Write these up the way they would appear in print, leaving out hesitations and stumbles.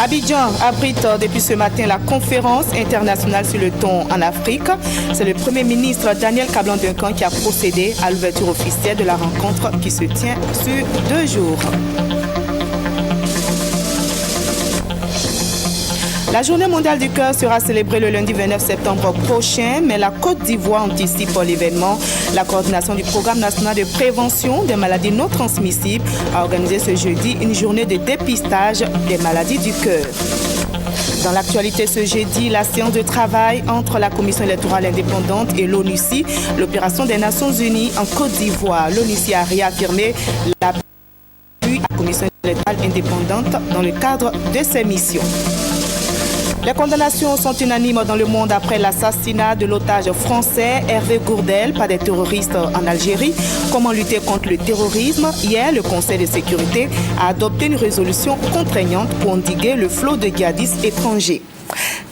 Abidjan abrite depuis ce matin la conférence internationale sur le thon en Afrique. C'est le Premier ministre Daniel Kablan-Duncan qui a procédé à l'ouverture officielle de la rencontre qui se tient sur 2 jours. La journée mondiale du cœur sera célébrée le lundi 29 septembre prochain, mais la Côte d'Ivoire anticipe l'événement. La coordination du programme national de prévention des maladies non transmissibles a organisé ce jeudi une journée de dépistage des maladies du cœur. Dans l'actualité ce jeudi, la séance de travail entre la Commission électorale indépendante et l'ONUCI, l'opération des Nations Unies en Côte d'Ivoire. L'ONUCI a réaffirmé l'appui à la Commission électorale indépendante dans le cadre de ses missions. Les condamnations sont unanimes dans le monde après l'assassinat de l'otage français Hervé Gourdel par des terroristes en Algérie. Comment lutter contre le terrorisme? Hier, le Conseil de sécurité a adopté une résolution contraignante pour endiguer le flot de djihadistes étrangers.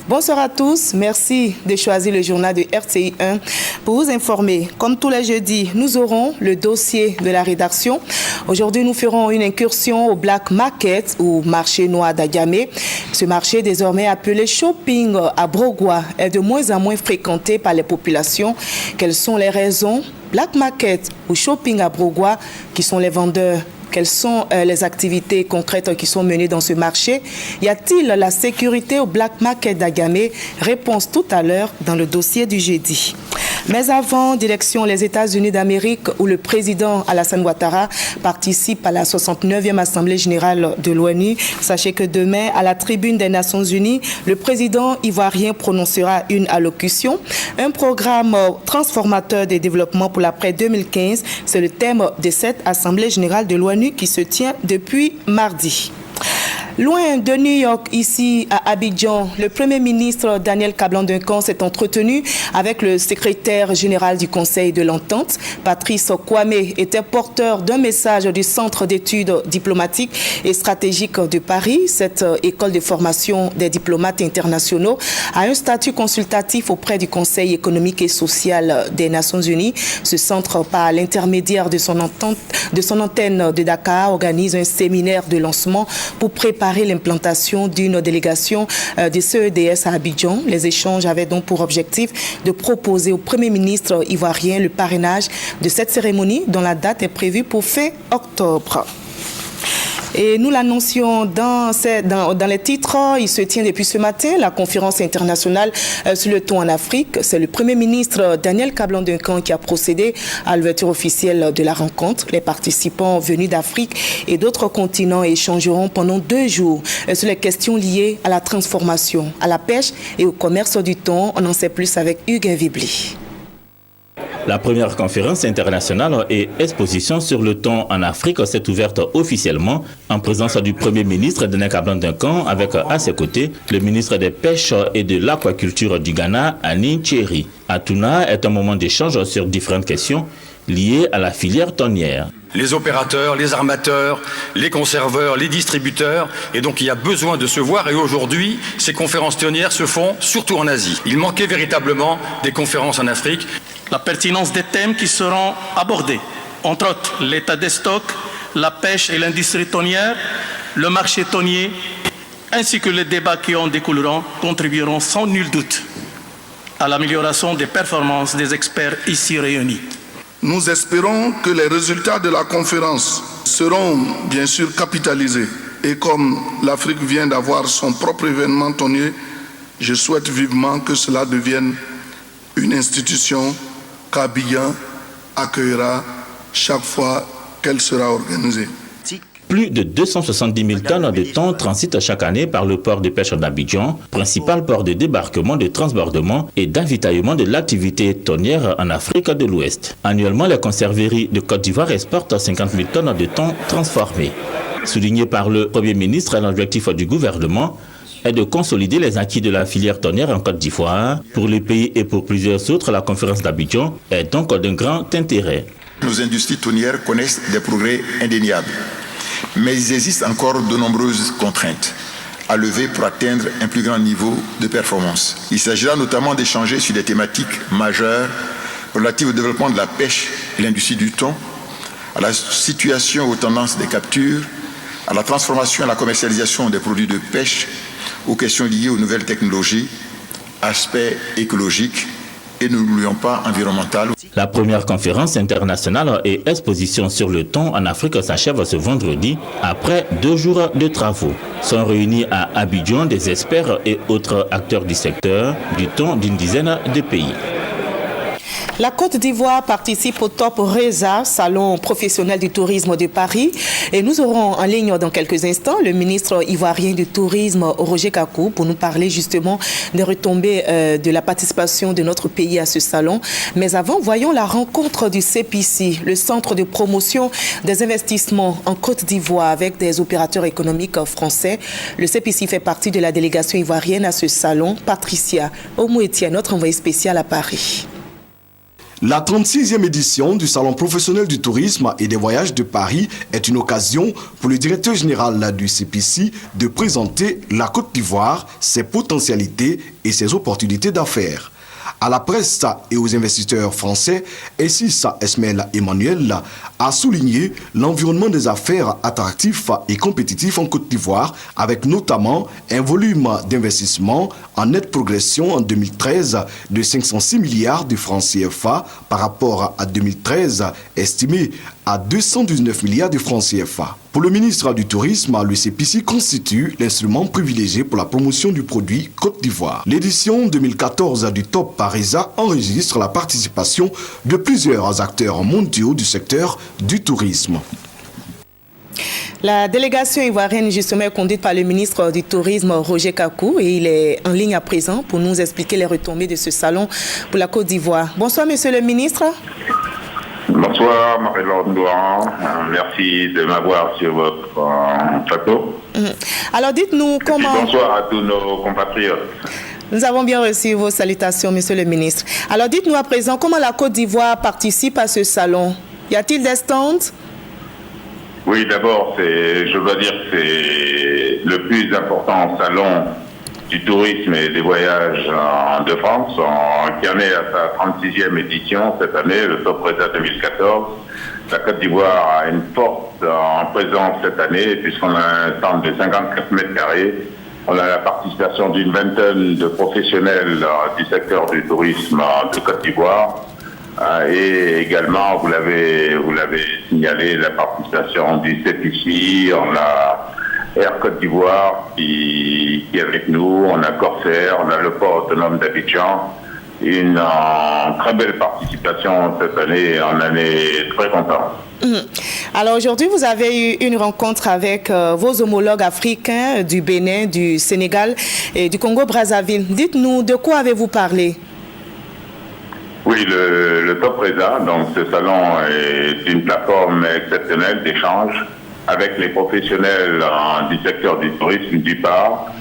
Bonsoir à tous, merci de choisir le journal de RCI 1 pour vous informer. Comme tous les jeudis, nous aurons le dossier de la rédaction. Aujourd'hui, nous ferons une incursion au Black Market ou marché noir d'Agamé. Ce marché, désormais appelé shopping à Brogua, est de moins en moins fréquenté par les populations. Quelles sont les raisons? Black Market ou shopping à Brogua, qui sont les vendeurs? Quelles sont les activités concrètes qui sont menées dans ce marché? Y a-t-il la sécurité au Black Market d'Agamé? Réponse tout à l'heure dans le dossier du jeudi. Mais avant, direction les États-Unis d'Amérique où le président Alassane Ouattara participe à la 69e Assemblée générale de l'ONU. Sachez que demain, à la tribune des Nations Unies, le président ivoirien prononcera une allocution. Un programme transformateur des développements pour l'après 2015, c'est le thème de cette Assemblée générale de l'ONU qui se tient depuis mardi. Loin de New York, ici à Abidjan, le Premier ministre Daniel Kablan-Duncan s'est entretenu avec le secrétaire général du Conseil de l'Entente. Patrice Kwame était porteur d'un message du Centre d'études diplomatiques et stratégiques de Paris. Cette école de formation des diplomates internationaux a un statut consultatif auprès du Conseil économique et social des Nations Unies. Ce centre, par l'intermédiaire de son antenne de Dakar, organise un séminaire de lancement pour préparer l'implantation d'une délégation des CEDS à Abidjan. Les échanges avaient donc pour objectif de proposer au Premier ministre ivoirien le parrainage de cette cérémonie dont la date est prévue pour fin octobre. Et nous l'annoncions dans les titres, il se tient depuis ce matin la conférence internationale sur le thon en Afrique. C'est le Premier ministre Daniel Kablan-Duncan qui a procédé à l'ouverture officielle de la rencontre. Les participants venus d'Afrique et d'autres continents échangeront pendant 2 jours sur les questions liées à la transformation, à la pêche et au commerce du thon. On en sait plus avec Hugues Vibli. La première conférence internationale et exposition sur le thon en Afrique s'est ouverte officiellement en présence du Premier ministre Daniel Kablan-Duncan avec à ses côtés le ministre des Pêches et de l'Aquaculture du Ghana, Annie Thierry. Atuna est un moment d'échange sur différentes questions liées à la filière thonière. Les opérateurs, les armateurs, les conserveurs, les distributeurs, et donc il y a besoin de se voir. Et aujourd'hui, ces conférences thonières se font surtout en Asie. Il manquait véritablement des conférences en Afrique. La pertinence des thèmes qui seront abordés, entre autres l'état des stocks, la pêche et l'industrie thonière, le marché thonier, ainsi que les débats qui en découleront, contribueront sans nul doute à l'amélioration des performances des experts ici réunis. Nous espérons que les résultats de la conférence seront bien sûr capitalisés. Et comme l'Afrique vient d'avoir son propre événement thonier, je souhaite vivement que cela devienne une institution qu'Abidjan accueillera chaque fois qu'elle sera organisée. Plus de 270 000 tonnes de thon transitent chaque année par le port de pêche d'Abidjan, principal port de débarquement, de transbordement et d'avitaillement de l'activité thonière en Afrique de l'Ouest. Annuellement, les conserveries de Côte d'Ivoire exportent 50 000 tonnes de thon transformé. Souligné par le Premier ministre, l'objectif du gouvernement est de consolider les acquis de la filière thonière en Côte d'Ivoire. Pour le pays et pour plusieurs autres, la conférence d'Abidjan est donc d'un grand intérêt. Nos industries thonières connaissent des progrès indéniables, mais il existe encore de nombreuses contraintes à lever pour atteindre un plus grand niveau de performance. Il s'agira notamment d'échanger sur des thématiques majeures relatives au développement de la pêche et l'industrie du thon, à la situation aux tendances des captures, à la transformation et à la commercialisation des produits de pêche aux questions liées aux nouvelles technologies, aspects écologiques et ne l'oublions pas environnemental. La première conférence internationale et exposition sur le thon en Afrique s'achève ce vendredi après 2 jours de travaux. Sont réunis à Abidjan des experts et autres acteurs du secteur du thon d'une dizaine de pays. La Côte d'Ivoire participe au Top Reza, salon professionnel du tourisme de Paris. Et nous aurons en ligne dans quelques instants le ministre ivoirien du tourisme, Roger Kakou, pour nous parler justement des retombées de la participation de notre pays à ce salon. Mais avant, voyons la rencontre du CPC, le centre de promotion des investissements en Côte d'Ivoire avec des opérateurs économiques français. Le CPC fait partie de la délégation ivoirienne à ce salon. Patricia Omouetia, notre envoyée spéciale à Paris. La 36e édition du Salon professionnel du tourisme et des voyages de Paris est une occasion pour le directeur général du CPC de présenter la Côte d'Ivoire, ses potentialités et ses opportunités d'affaires. À la presse et aux investisseurs français, Essis Esmaël Emmanuel a souligné l'environnement des affaires attractif et compétitif en Côte d'Ivoire, avec notamment un volume d'investissement en nette progression en 2013 de 506 milliards de francs CFA par rapport à 2013, estimé à 219 milliards de francs CFA. Pour le ministre du Tourisme, le CPC constitue l'instrument privilégié pour la promotion du produit Côte d'Ivoire. L'édition 2014 du Top Reza enregistre la participation de plusieurs acteurs mondiaux du secteur du tourisme. La délégation ivoirienne justement est conduite par le ministre du Tourisme, Roger Kakou, et il est en ligne à présent pour nous expliquer les retombées de ce salon pour la Côte d'Ivoire. Bonsoir, monsieur le ministre. Bonsoir Marie-Laure Ndouan, merci de m'avoir sur votre plateau. Alors dites-nous comment... Bonsoir à tous nos compatriotes. Nous avons bien reçu vos salutations, monsieur le ministre. Alors dites-nous à présent comment la Côte d'Ivoire participe à ce salon. Y a-t-il des stands? Oui, d'abord, je dois dire que c'est le plus important salon du tourisme et des voyages de France, qui en est à sa 36e édition cette année, le Top Reza 2014. La Côte d'Ivoire a une forte présence cette année, puisqu'on a un stand de 54 mètres carrés. On a la participation d'une vingtaine de professionnels du secteur du tourisme de Côte d'Ivoire. Et également, vous l'avez signalé, la participation du CPC. On a Air Côte d'Ivoire qui est avec nous, on a Corsair, on a le port autonome d'Abidjan. Une très belle participation cette année, on en est très content. Alors aujourd'hui, vous avez eu une rencontre avec vos homologues africains du Bénin, du Sénégal et du Congo-Brazzaville. Dites-nous, de quoi avez-vous parlé? Oui, le Top Reza, donc ce salon est une plateforme exceptionnelle d'échange avec les professionnels du secteur du tourisme d'une part,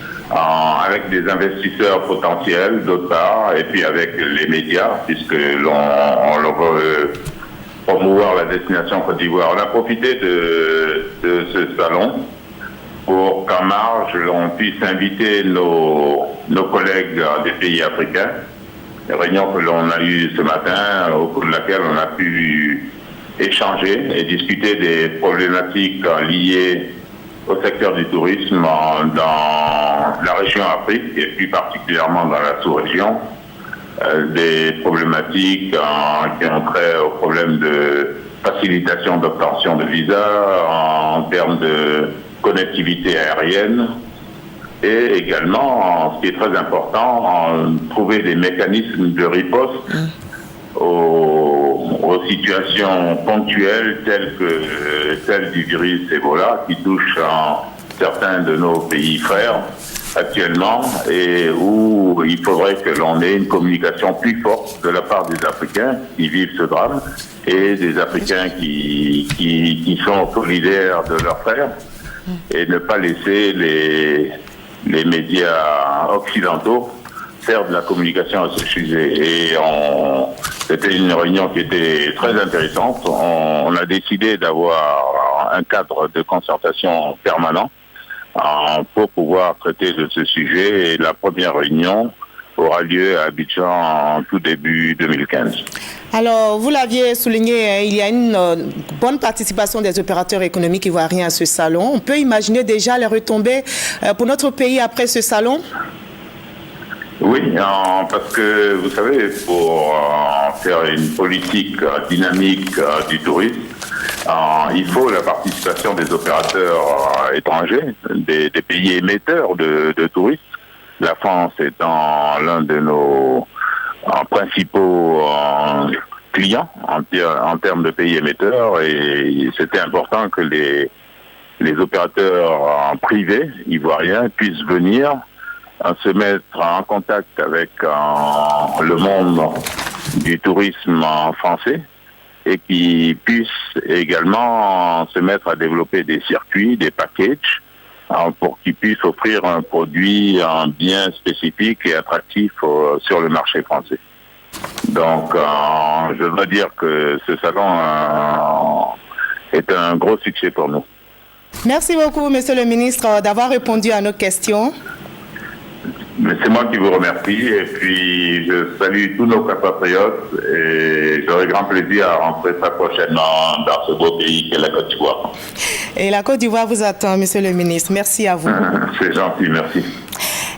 avec des investisseurs potentiels d'autre part, et puis avec les médias, puisque on veut promouvoir la destination Côte d'Ivoire. On a profité de ce salon pour qu'en marge, on puisse inviter nos collègues des pays africains. La réunion que l'on a eue ce matin, au cours de laquelle on a pu échanger et discuter des problématiques liées au secteur du tourisme dans la région Afrique et plus particulièrement dans la sous-région. Des problématiques qui ont trait au problème de facilitation d'obtention de visas en termes de connectivité aérienne et également, ce qui est très important, trouver des mécanismes de riposte aux situations ponctuelles telles que celle du virus Ebola qui touche certains de nos pays frères actuellement et où il faudrait que l'on ait une communication plus forte de la part des Africains qui vivent ce drame et des Africains qui sont solidaires de leurs frères et ne pas laisser les médias occidentaux faire de la communication à ce sujet. Et c'était une réunion qui était très intéressante. On a décidé d'avoir un cadre de concertation permanent pour pouvoir traiter de ce sujet. Et la première réunion aura lieu à Abidjan en tout début 2015. Alors, vous l'aviez souligné, il y a une bonne participation des opérateurs économiques ivoiriens à ce salon. On peut imaginer déjà les retombées pour notre pays après ce salon? Oui, parce que vous savez, pour faire une politique dynamique du tourisme, il faut la participation des opérateurs étrangers, des pays émetteurs de touristes. La France étant l'un de nos principaux clients en termes de pays émetteurs, et c'était important que les opérateurs privés ivoiriens puissent venir se mettre en contact avec le monde du tourisme français et qui puissent également se mettre à développer des circuits, des packages, pour qu'ils puissent offrir un produit bien spécifique et attractif sur le marché français. Donc, je dois dire que ce salon est un gros succès pour nous. Merci beaucoup, Monsieur le ministre, d'avoir répondu à nos questions. C'est moi qui vous remercie et puis je salue tous nos compatriotes et j'aurai grand plaisir à rentrer très prochainement dans ce beau pays qu'est la Côte d'Ivoire. Et la Côte d'Ivoire vous attend, Monsieur le ministre. Merci à vous. C'est gentil, merci.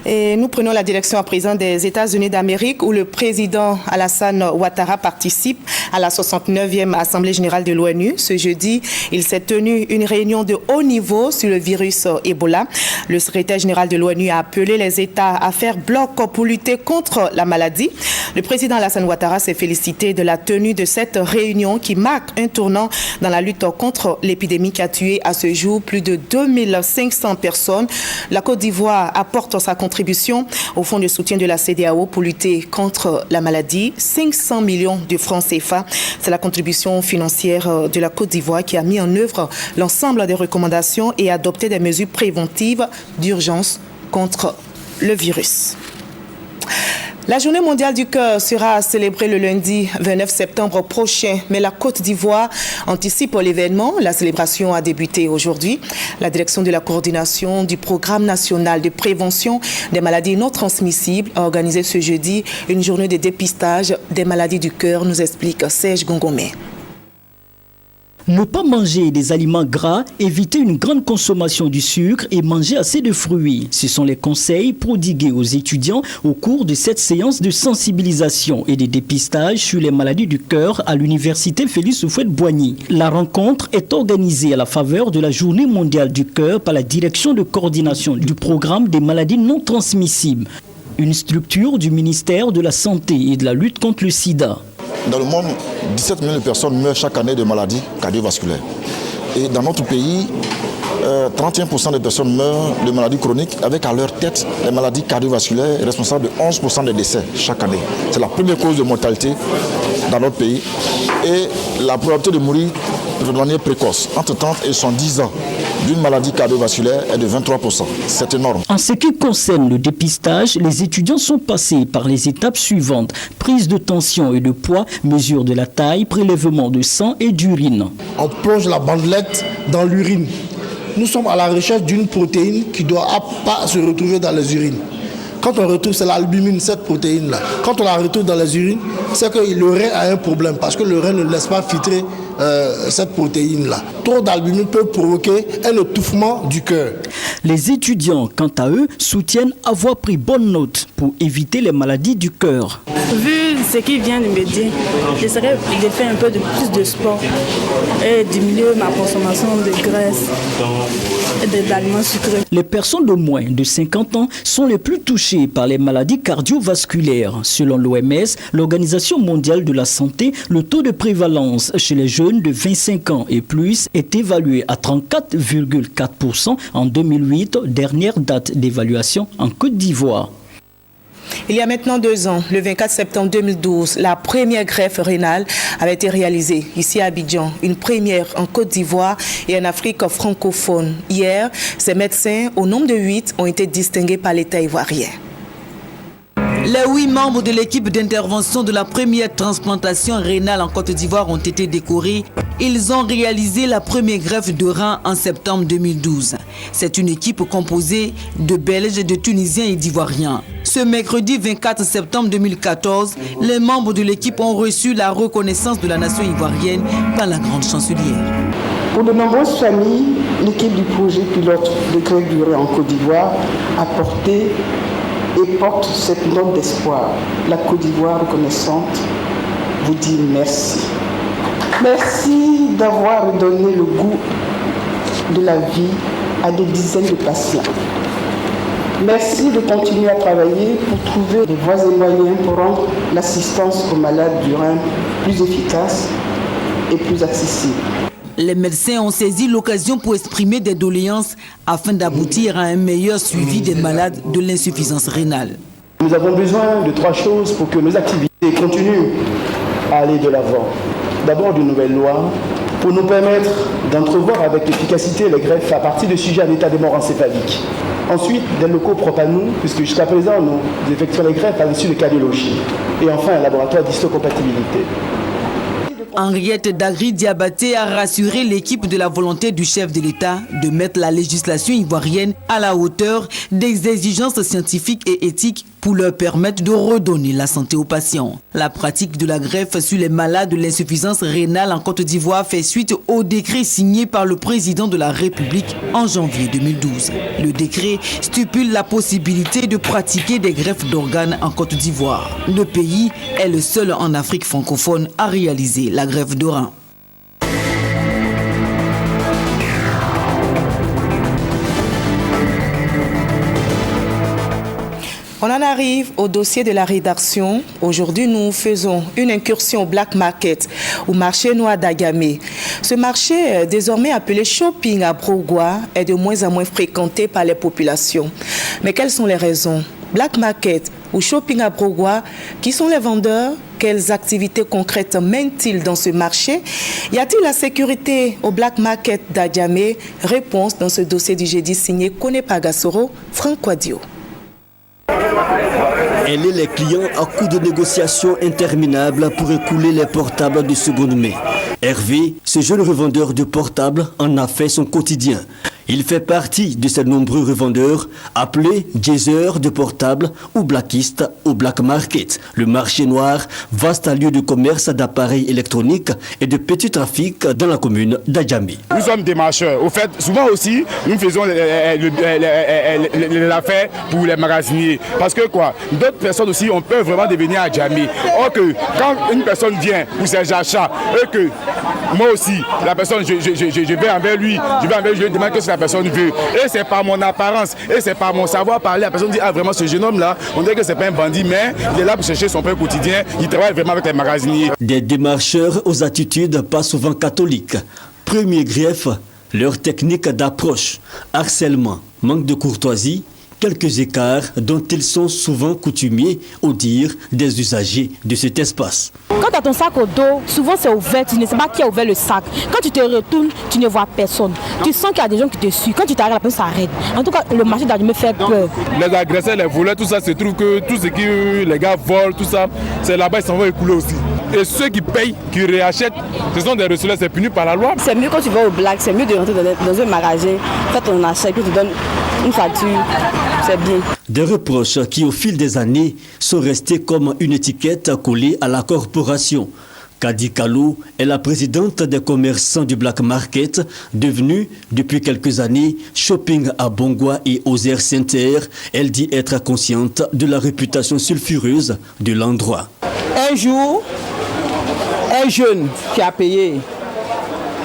Et nous prenons la direction à présent des États-Unis d'Amérique où le président Alassane Ouattara participe à la 69e Assemblée générale de l'ONU. Ce jeudi, il s'est tenu une réunion de haut niveau sur le virus Ebola. Le secrétaire général de l'ONU a appelé les États à faire bloc pour lutter contre la maladie. Le président Alassane Ouattara s'est félicité de la tenue de cette réunion qui marque un tournant dans la lutte contre l'épidémie qui a tué à ce jour plus de 2500 personnes. La Côte d'Ivoire apporte sa contribution au fonds de soutien de la CEDEAO pour lutter contre la maladie. 500 millions de francs CFA. C'est la contribution financière de la Côte d'Ivoire qui a mis en œuvre l'ensemble des recommandations et adopté des mesures préventives d'urgence contre le virus. La journée mondiale du cœur sera célébrée le lundi 29 septembre prochain, mais la Côte d'Ivoire anticipe l'événement. La célébration a débuté aujourd'hui. La direction de la coordination du programme national de prévention des maladies non transmissibles a organisé ce jeudi une journée de dépistage des maladies du cœur, nous explique Serge Gongomé. Ne pas manger des aliments gras, éviter une grande consommation du sucre et manger assez de fruits. Ce sont les conseils prodigués aux étudiants au cours de cette séance de sensibilisation et de dépistage sur les maladies du cœur à l'université Félix Houphouët-Boigny. La rencontre est organisée à la faveur de la Journée mondiale du cœur par la direction de coordination du programme des maladies non transmissibles, une structure du ministère de la Santé et de la lutte contre le sida. Dans le monde, 17 millions de personnes meurent chaque année de maladies cardiovasculaires. Et dans notre pays, 31% des personnes meurent de maladies chroniques, avec à leur tête les maladies cardiovasculaires responsables de 11% des décès chaque année. C'est la première cause de mortalité dans notre pays. Et la probabilité de mourir de manière précoce, entre 30 et 110 ans, d'une maladie cardiovasculaire est de 23%. C'est énorme. En ce qui concerne le dépistage, les étudiants sont passés par les étapes suivantes: prise de tension et de poids, mesure de la taille, prélèvement de sang et d'urine. On plonge la bandelette dans l'urine. Nous sommes à la recherche d'une protéine qui ne doit pas se retrouver dans les urines. Quand on retrouve, c'est l'albumine, cette protéine-là. Quand on la retrouve dans les urines, c'est que le rein a un problème parce que le rein ne laisse pas filtrer cette protéine-là. Trop d'albumine peut provoquer un étouffement du cœur. Les étudiants, quant à eux, soutiennent avoir pris bonne note pour éviter les maladies du cœur. Vu ce qu'il vient de me dire, j'essaierai de faire un peu plus de sport et diminuer ma consommation de graisse et d'aliments sucrés. Les personnes de moins de 50 ans sont les plus touchées par les maladies cardiovasculaires. Selon l'OMS, l'Organisation mondiale de la santé, le taux de prévalence chez les jeunes de 25 ans et plus est évalué à 34,4% en 2008, dernière date d'évaluation en Côte d'Ivoire. Il y a maintenant 2 ans, le 24 septembre 2012, la première greffe rénale avait été réalisée ici à Abidjan, une première en Côte d'Ivoire et en Afrique francophone. Hier, ces médecins, au nombre de 8, ont été distingués par l'État ivoirien. Les 8 membres de l'équipe d'intervention de la première transplantation rénale en Côte d'Ivoire ont été décorés ils ont réalisé la première greffe de rein en septembre 2012. C'est une équipe composée de Belges, de Tunisiens et d'Ivoiriens. Ce mercredi 24 septembre 2014, les membres de l'équipe ont reçu la reconnaissance de la nation ivoirienne par la grande chancelière. Pour de nombreuses familles, l'équipe du projet pilote de greffe de rein en Côte d'Ivoire a porté et porte cette note d'espoir. La Côte d'Ivoire reconnaissante vous dit merci. Merci d'avoir donné le goût de la vie à des dizaines de patients. Merci de continuer à travailler pour trouver des voies et moyens pour rendre l'assistance aux malades du rein plus efficace et plus accessible. Les médecins ont saisi l'occasion pour exprimer des doléances afin d'aboutir à un meilleur suivi des malades de l'insuffisance rénale. Nous avons besoin de 3 choses pour que nos activités continuent à aller de l'avant. D'abord, de nouvelles lois pour nous permettre d'entrevoir avec efficacité les greffes à partir de sujets en état de mort encéphalique. Ensuite, des locaux propres à nous, puisque jusqu'à présent, nous effectuons les greffes à l'issue de cardiologie. Et enfin, un laboratoire d'histocompatibilité. Henriette Dagri-Diabaté a rassuré l'équipe de la volonté du chef de l'État de mettre la législation ivoirienne à la hauteur des exigences scientifiques et éthiques pour leur permettre de redonner la santé aux patients. La pratique de la greffe sur les malades de l'insuffisance rénale en Côte d'Ivoire fait suite au décret signé par le président de la République en janvier 2012. Le décret stipule la possibilité de pratiquer des greffes d'organes en Côte d'Ivoire. Le pays est le seul en Afrique francophone à réaliser la greffe de rein. On en arrive au dossier de la rédaction. Aujourd'hui, nous faisons une incursion au Black Market, au marché noir d'Agamé. Ce marché, désormais appelé shopping à Brogoua, est de moins en moins fréquenté par les populations. Mais quelles sont les raisons? Black Market ou shopping à Brogoua, qui sont les vendeurs? Quelles activités concrètes mènent-ils dans ce marché? Y a-t-il la sécurité au Black Market d'Agamé? Réponse dans ce dossier du jeudi signé Kone Pagasoro, Franck Quadio. Elle est les clients à coups de négociations interminables pour écouler les portables de seconde main. Hervé, ce jeune revendeur de portables, en a fait son quotidien. Il fait partie de ces nombreux revendeurs appelés jazzers de portables ou blackistes au Black Market, le marché noir, vaste lieu de commerce d'appareils électroniques et de petits trafics dans la commune d'Adjamé. Nous sommes des marcheurs. Au fait, souvent aussi, nous faisons l'affaire pour les magasiniers. Parce que quoi, d'autres personnes aussi, on peut vraiment devenir Adjamé. Or que quand une personne vient pour ses achats, et que moi aussi, la personne, je vais envers lui, je lui demande que la personne veut. Et c'est par mon apparence, et c'est par mon savoir parler. La personne dit, ah vraiment ce jeune homme là, on dirait que c'est pas un bandit, mais il est là pour chercher son pain quotidien. Il travaille vraiment avec les magasiniers. Des démarcheurs aux attitudes pas souvent catholiques. Premier greffe, leur technique d'approche, harcèlement, manque de courtoisie, quelques écarts dont ils sont souvent coutumiers au dire des usagers de cet espace. Quand tu as ton sac au dos, souvent c'est ouvert, tu ne sais pas qui a ouvert le sac. Quand tu te retournes, tu ne vois personne. Tu sens qu'il y a des gens qui te suivent. Quand tu t'arrêtes, la personne s'arrête. En tout cas, le marché d'Adjamé fait peur. Les agresseurs, les voleurs, tout ça, se trouve que tout ce que les gars volent, tout ça, c'est là-bas, ils s'en vont écouler aussi. Et ceux qui payent, qui réachètent, ce sont des receleurs, c'est puni par la loi. C'est mieux quand tu vas au black, c'est mieux de rentrer dans un magasin, faire ton achat et puis tu donnes une facture. C'est bien. Des reproches qui, au fil des années, sont restés comme une étiquette collée à la corporation. Kadi Kalou est la présidente des commerçants du Black Market, devenue, depuis quelques années, shopping à Bongwa et aux Air Center. Elle dit être consciente de la réputation sulfureuse de l'endroit. Un jour, un jeune qui a payé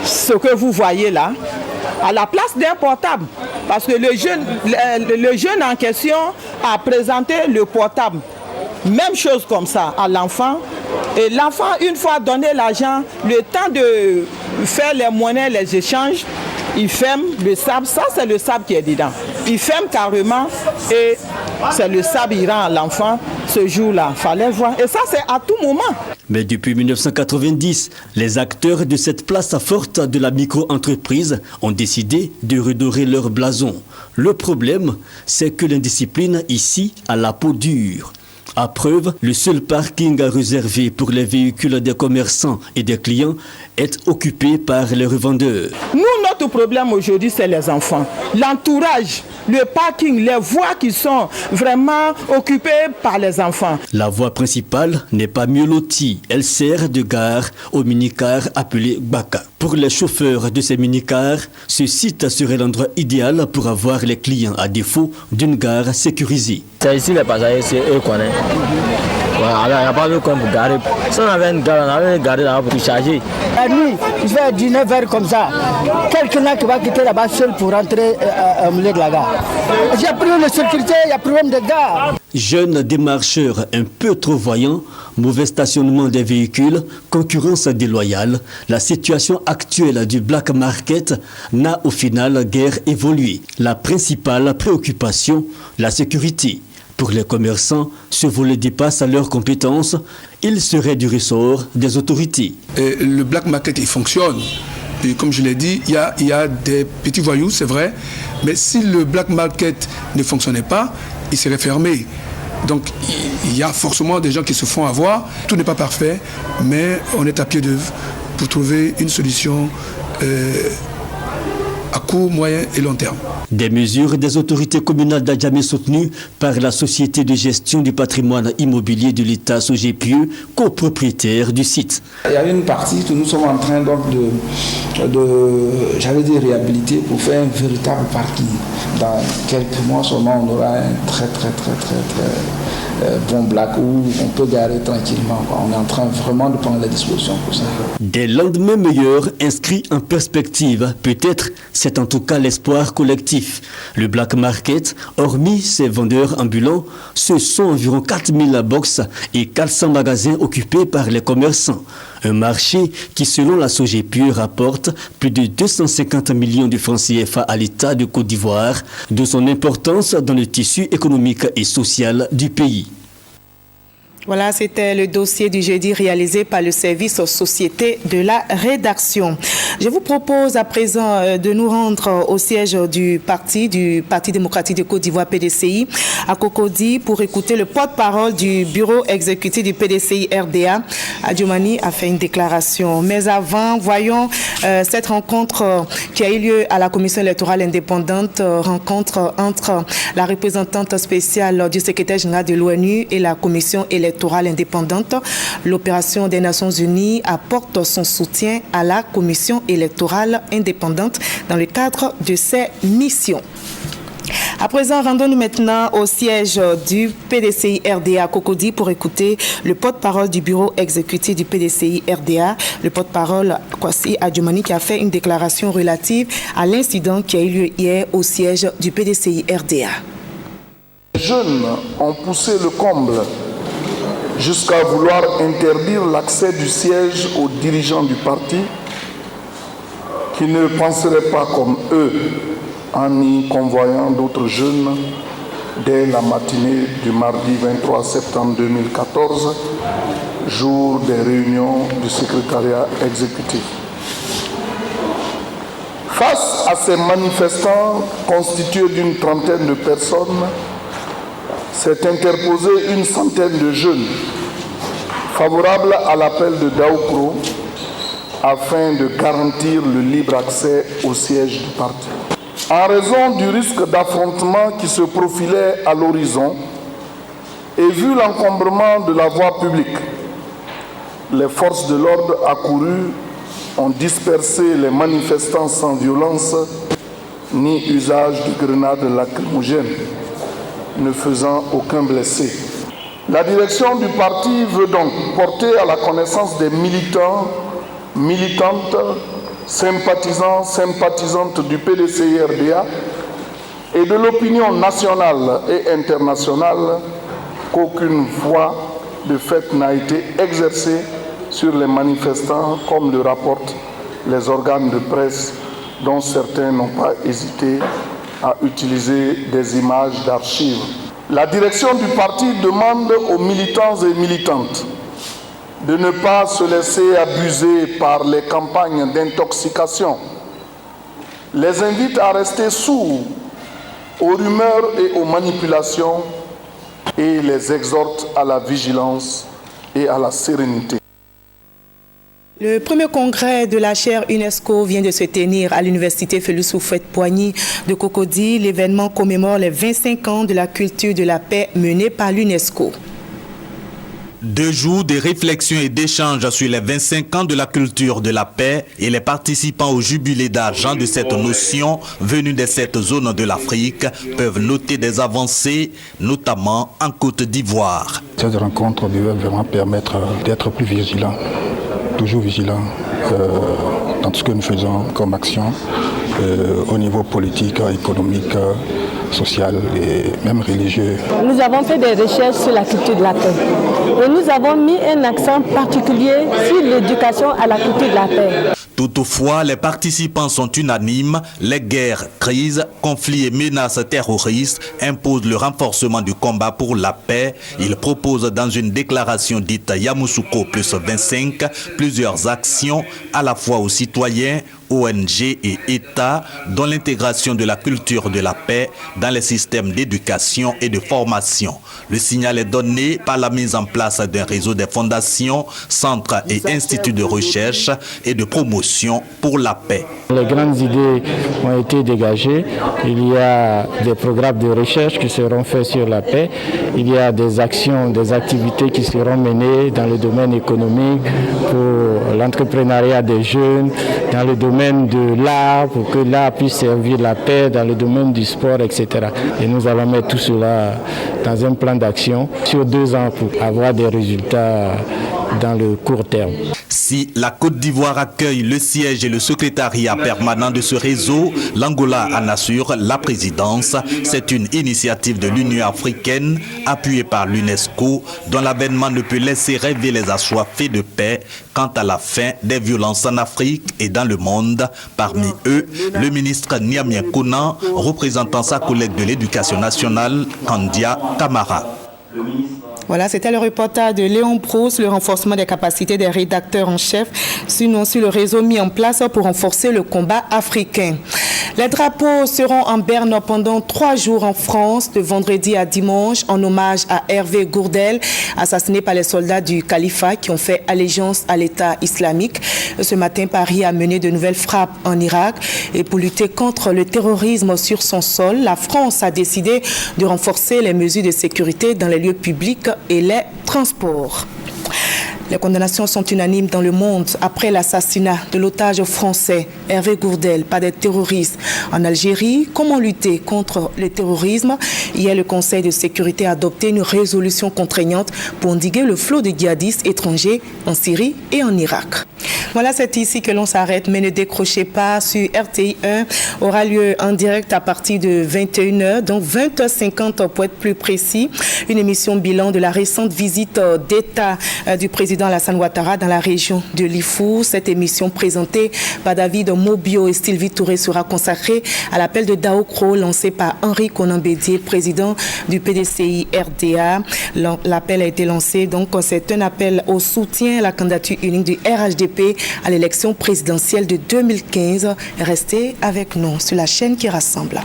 ce que vous voyez là, à la place d'un portable, parce que le jeune en question a présenté le portable. Même chose comme ça à l'enfant. Et l'enfant, une fois donné l'argent, le temps de faire les monnaies, les échanges, il ferme le sable. Ça, c'est le sable qui est dedans. Il ferme carrément et c'est le sable qui rend à l'enfant ce jour-là. Fallait voir. Et ça, c'est à tout moment. Mais depuis 1990, les acteurs de cette place forte de la micro-entreprise ont décidé de redorer leur blason. Le problème, c'est que l'indiscipline ici a la peau dure. À preuve, le seul parking réservé pour les véhicules des commerçants et des clients est occupé par les revendeurs. Nous, notre problème aujourd'hui, c'est les enfants. L'entourage, le parking, les voies qui sont vraiment occupées par les enfants. La voie principale n'est pas mieux lotie. Elle sert de gare aux minicars appelés Baka. Pour les chauffeurs de ces minicars, ce site serait l'endroit idéal pour avoir les clients à défaut d'une gare sécurisée. C'est ici les passagers, c'est eux qu'on est. Alors, il n'y a pas de quoi pour garer. Si on avait une gare, on avait une gare là-bas pour charger. La nuit, je vais dîner vers comme ça. Quelqu'un qui va quitter là-bas seul pour rentrer au milieu de la gare. Il y a problème de sécurité, il y a problème de gare. Jeunes démarcheurs un peu trop voyants, mauvais stationnement des véhicules, concurrence déloyale, la situation actuelle du black market n'a au final guère évolué. La principale préoccupation, la sécurité. Pour les commerçants, ce volet dépasse à leurs compétences. Il serait du ressort des autorités. Et le black market, il fonctionne. Et comme je l'ai dit, il y a des petits voyous, c'est vrai. Mais si le black market ne fonctionnait pas, il serait fermé. Donc il y a forcément des gens qui se font avoir. Tout n'est pas parfait, mais on est à pied d'œuvre pour trouver une solution à court, moyen et long terme. Des mesures des autorités communales d'Adjamé soutenues par la Société de gestion du patrimoine immobilier de l'État SOGEPIE, copropriétaire du site. Il y a une partie que nous sommes en train donc de réhabiliter pour faire un véritable parking. Dans quelques mois seulement, on aura un très bon black où on peut garer tranquillement. On est en train vraiment de prendre les dispositions pour ça. Des lendemains meilleurs inscrits en perspective. Peut-être, c'est en tout cas l'espoir collectif. Le black market, hormis ses vendeurs ambulants, ce sont environ 4000 box et 400 magasins occupés par les commerçants. Un marché qui, selon la SOGEPIE, rapporte plus de 250 millions de francs CFA à l'État de Côte d'Ivoire, de son importance dans le tissu économique et social du pays. Voilà, c'était le dossier du jeudi réalisé par le service Société de la rédaction. Je vous propose à présent de nous rendre au siège du Parti démocratique de Côte d'Ivoire, PDCI, à Cocody, pour écouter le porte-parole du bureau exécutif du PDCI RDA. Adjoumani a fait une déclaration. Mais avant, voyons cette rencontre qui a eu lieu à la Commission électorale indépendante, rencontre entre la représentante spéciale du secrétaire général de l'ONU et la Commission électorale indépendante. L'opération des Nations Unies apporte son soutien à la Commission électorale indépendante dans le cadre de ses missions. À présent, rendons-nous maintenant au siège du PDCI RDA à Cocody pour écouter le porte-parole du bureau exécutif du PDCI RDA, le porte-parole Kwasi Adjoumani, qui a fait une déclaration relative à l'incident qui a eu lieu hier au siège du PDCI RDA. Les jeunes ont poussé le comble jusqu'à vouloir interdire l'accès du siège aux dirigeants du parti qui ne penseraient pas comme eux en y convoyant d'autres jeunes dès la matinée du mardi 23 septembre 2014, jour des réunions du secrétariat exécutif. Face à ces manifestants constitués d'une trentaine de personnes, s'est interposé une centaine de jeunes favorables à l'appel de Daoukro afin de garantir le libre accès au siège du parti. En raison du risque d'affrontement qui se profilait à l'horizon et vu l'encombrement de la voie publique, les forces de l'ordre accourues ont dispersé les manifestants sans violence ni usage de grenades lacrymogènes, ne faisant aucun blessé. La direction du parti veut donc porter à la connaissance des militants, militantes, sympathisants, sympathisantes du PDCI-RDA et de l'opinion nationale et internationale qu'aucune voix de fait n'a été exercée sur les manifestants, comme le rapportent les organes de presse dont certains n'ont pas hésité à utiliser des images d'archives. La direction du parti demande aux militants et militantes de ne pas se laisser abuser par les campagnes d'intoxication. Les invite à rester sourds aux rumeurs et aux manipulations et les exhorte à la vigilance et à la sérénité. Le premier congrès de la chaire UNESCO vient de se tenir à l'université Félix Houphouët-Boigny de Cocody. L'événement commémore les 25 ans de la culture de la paix menée par l'UNESCO. 2 jours de réflexion et d'échange sur les 25 ans de la culture de la paix et les participants au jubilé d'argent de cette notion venus de cette zone de l'Afrique peuvent noter des avancées, notamment en Côte d'Ivoire. Cette rencontre devait vraiment permettre d'être plus vigilant, toujours vigilant dans tout ce que nous faisons comme action au niveau politique, économique, social et même religieux. Nous avons fait des recherches sur la culture de la paix et nous avons mis un accent particulier sur l'éducation à la culture de la paix. Toutefois, les participants sont unanimes. Les guerres, crises, conflits et menaces terroristes imposent le renforcement du combat pour la paix. Ils proposent dans une déclaration dite Yamoussoukro plus 25 plusieurs actions à la fois aux citoyens, ONG et États, dont l'intégration de la culture de la paix dans les systèmes d'éducation et de formation. Le signal est donné par la mise en place d'un réseau des fondations, centres et instituts de recherche et de promotion pour la paix. Les grandes idées ont été dégagées. Il y a des programmes de recherche qui seront faits sur la paix. Il y a des actions, des activités qui seront menées dans le domaine économique pour l'entrepreneuriat des jeunes, dans le domaine de l'art, pour que l'art puisse servir la paix, dans le domaine du sport, etc. Et nous allons mettre tout cela dans un plan d'action sur 2 ans pour avoir des résultats dans le court terme. Si la Côte d'Ivoire accueille le siège et le secrétariat permanent de ce réseau, l'Angola en assure la présidence. C'est une initiative de l'Union africaine appuyée par l'UNESCO dont l'avènement ne peut laisser rêver les assoiffés de paix quant à la fin des violences en Afrique et dans le monde. Parmi eux, le ministre Niamien Kounan, représentant sa collègue de l'éducation nationale, Kandia Kamara. Voilà, c'était le reportage de Léon Proust, le renforcement des capacités des rédacteurs en chef, sinon sur le réseau mis en place pour renforcer le combat africain. Les drapeaux seront en berne pendant 3 jours en France, de vendredi à dimanche, en hommage à Hervé Gourdel, assassiné par les soldats du califat qui ont fait allégeance à l'État islamique. Ce matin, Paris a mené de nouvelles frappes en Irak. Et pour lutter contre le terrorisme sur son sol, la France a décidé de renforcer les mesures de sécurité dans les lieux publics et les transports. Les condamnations sont unanimes dans le monde après l'assassinat de l'otage français Hervé Gourdel par des terroristes en Algérie. Comment lutter contre le terrorisme? Hier, le Conseil de sécurité a adopté une résolution contraignante pour endiguer le flot de djihadistes étrangers en Syrie et en Irak. Voilà, c'est ici que l'on s'arrête, mais ne décrochez pas. Sur RTI 1 aura lieu en direct à partir de 21h, donc 20h50 pour être plus précis. Une émission bilan de la récente visite d'État du président Alassane Ouattara dans la région de Lifou. Cette émission présentée par David Mobio et Sylvie Touré sera consacrée à l'appel de Daokro lancé par Henri Konan Bédié, président du PDCI RDA. L'appel a été lancé, donc c'est un appel au soutien à la candidature unique du RHDP à l'élection présidentielle de 2015. Restez avec nous sur la chaîne qui rassemble.